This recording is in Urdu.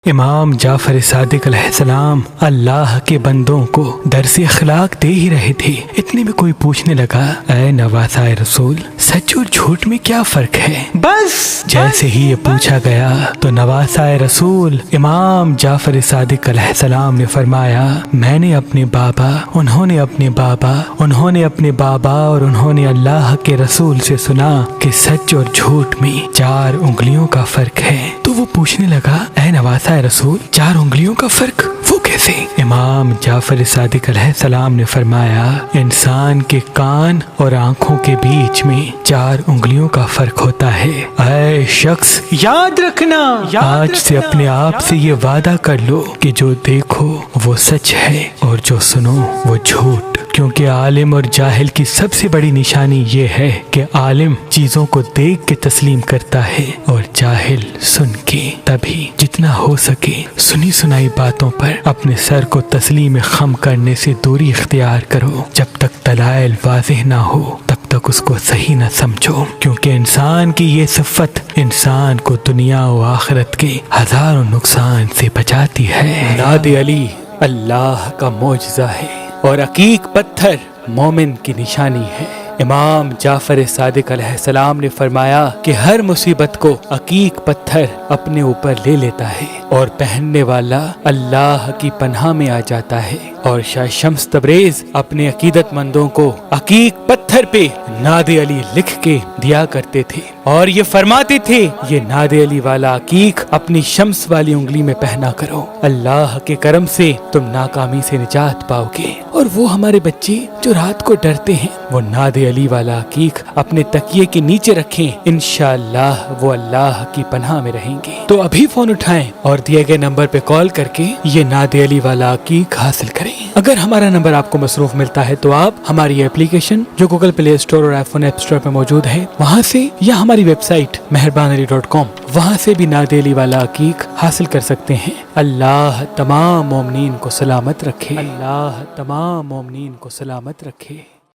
امام جعفر صادق علیہ السلام اللہ کے بندوں کو درس اخلاق دے ہی رہے تھے، اتنے میں کوئی پوچھنے لگا، اے نواسۂ رسول، سچ اور جھوٹ میں کیا فرق ہے؟ بس جیسے ہی یہ پوچھا گیا تو نواسۂ رسول امام جعفر صادق علیہ السلام نے فرمایا، میں نے اپنے بابا، انہوں نے اپنے بابا، انہوں نے اپنے بابا اور انہوں نے اللہ کے رسول سے سنا کہ سچ اور جھوٹ میں 4 انگلیوں کا فرق ہے۔ تو وہ پوچھنے لگا، اے نواسۂ رسول، 4 انگلیوں کا فرق وہ کیسے؟ امام جعفر صادق علیہ السلام نے فرمایا، انسان کے کان اور آنکھوں کے بیچ میں 4 انگلیوں کا فرق ہوتا ہے۔ اے شخص، یاد رکھنا، آج سے اپنے آپ سے یہ وعدہ کر لو کہ جو دیکھو وہ سچ ہے اور جو سنو وہ جھوٹ، کیونکہ عالم اور جاہل کی سب سے بڑی نشانی یہ ہے کہ عالم چیزوں کو دیکھ کے تسلیم کرتا ہے اور جاہل سن کے۔ تبھی جتنا ہو سکے سنی سنائی باتوں پر اپنے سر کو تسلیم خم کرنے سے دوری اختیار کرو۔ جب تک دلائل واضح نہ ہو تب تک اس کو صحیح نہ سمجھو، کیونکہ انسان کی یہ صفت انسان کو دنیا و آخرت کے ہزاروں نقصان سے بچاتی ہے۔ ناد علی اللہ کا معجزہ ہے اور عقیق پتھر مومن کی نشانی ہے۔ امام جعفر صادق علیہ السلام نے فرمایا کہ ہر مصیبت کو عقیق پتھر اپنے اوپر لے لیتا ہے اور پہننے والا اللہ کی پناہ میں آ جاتا ہے۔ اور شاہ شمس تبریز اپنے عقیدت مندوں کو عقیق پتھر پہ ناد علی لکھ کے دیا کرتے تھے اور یہ فرماتے تھے، یہ ناد علی والا عقیق اپنی شمس والی انگلی میں پہنا کرو، اللہ کے کرم سے تم ناکامی سے نجات پاؤ گے۔ اور وہ ہمارے بچے جو رات کو ڈرتے ہیں، وہ ناد علی والا عقیق اپنے تکیے کے نیچے رکھیں، انشاءاللہ وہ اللہ کی پناہ میں رہیں گے۔ تو ابھی فون اٹھائیں اور دیے گئے نمبر پہ کال کر کے یہ ناد علی والا عقیق حاصل کریں۔ اگر ہمارا نمبر آپ کو مصروف ملتا ہے تو آپ ہماری اپلیکیشن جو گوگل پلے اسٹور اور آئی فون ایپ اسٹور پہ موجود ہے وہاں سے، یا ہماری ویب سائٹ meherbanali.com، وہاں سے بھی ناد علی والا عقیق حاصل کر سکتے ہیں۔ اللہ تمام مومنین کو سلامت رکھے، اللہ تمام مومنین کو سلامت رکھے۔